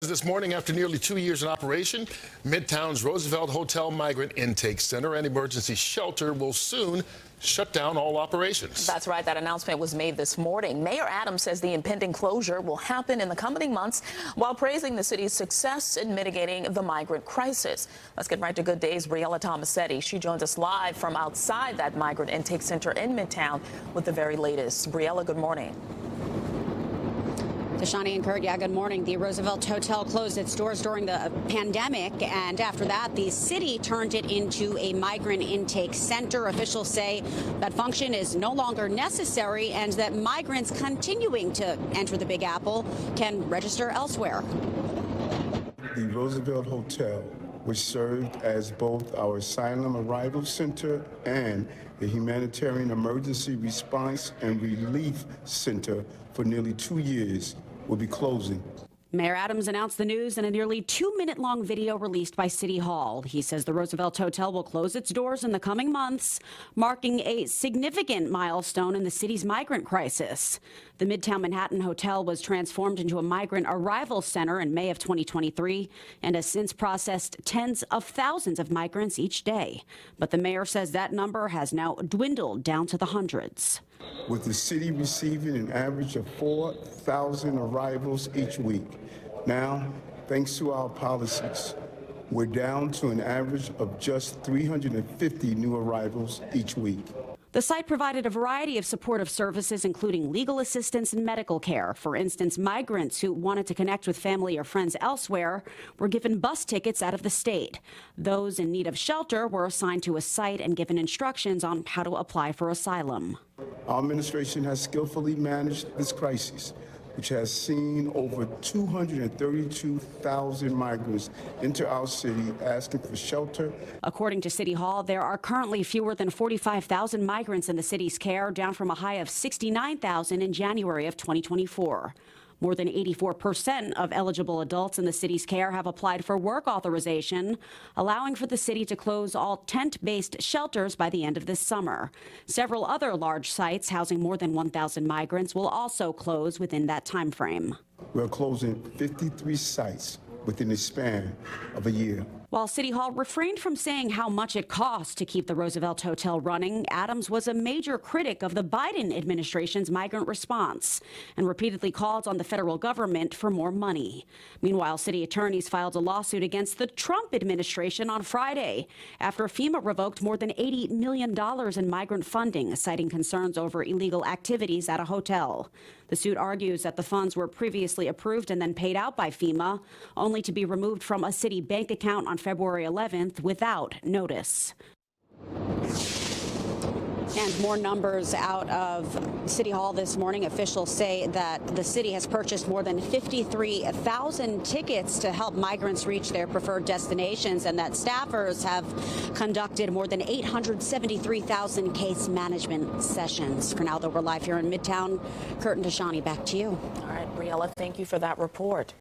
This morning, after nearly 2 years in operation, Midtown's Roosevelt Hotel Migrant Intake Center and Emergency Shelter will soon shut down all operations. That's right. That announcement was made this morning. Mayor Adams says the impending closure will happen in the coming months while praising the city's success in mitigating the migrant crisis. Let's get right to Good Day's Briella Tomassetti. She joins us live from outside that migrant intake center in Midtown with the very latest. Briella, good morning. Shani and Kurt, good morning. The Roosevelt Hotel closed its doors during the pandemic, and after that, the city turned it into a migrant intake center. Officials say that function is no longer necessary and that migrants continuing to enter the Big Apple can register elsewhere. The Roosevelt Hotel, which served as both our asylum arrival center and the humanitarian emergency response and relief center for nearly 2 years, will be closing. Mayor Adams announced the news in a nearly 2-minute-long video released by City Hall. He says the Roosevelt Hotel will close its doors in the coming months, marking a significant milestone in the city's migrant crisis. The Midtown Manhattan Hotel was transformed into a migrant arrival center in May of 2023 and has since processed tens of thousands of migrants each day. But the mayor says that number has now dwindled down to the hundreds. With the city receiving an average of 4,000 arrivals each week. Now, thanks to our policies, we're down to an average of just 350 new arrivals each week. The site provided a variety of supportive services, including legal assistance and medical care. For instance, migrants who wanted to connect with family or friends elsewhere were given bus tickets out of the state. Those in need of shelter were assigned to a site and given instructions on how to apply for asylum. Our administration has skillfully managed this crisis, which has seen over 232,000 migrants enter our city asking for shelter. According to City Hall, there are currently fewer than 45,000 migrants in the city's care, down from a high of 69,000 in January of 2024. More than 84% of eligible adults in the city's care have applied for work authorization, allowing for the city to close all tent-based shelters by the end of this summer. Several other large sites housing more than 1,000 migrants will also close within that time frame. We're closing 53 sites within the span of a year. While City Hall refrained from saying how much it costs to keep the Roosevelt Hotel running, Adams was a major critic of the Biden administration's migrant response and repeatedly called on the federal government for more money. Meanwhile, city attorneys filed a lawsuit against the Trump administration on Friday after FEMA revoked more than $80 million in migrant funding, citing concerns over illegal activities at a hotel. The suit argues that the funds were previously approved and then paid out by FEMA, only to be removed from a city bank account on February 11th without notice. And more numbers out of City Hall this morning. Officials say that the city has purchased more than 53,000 tickets to help migrants reach their preferred destinations, and that staffers have conducted more than 873,000 case management sessions. For now, though, we're live here in Midtown. Kurt and Tashani, back to you. All right, Briella, thank you for that report.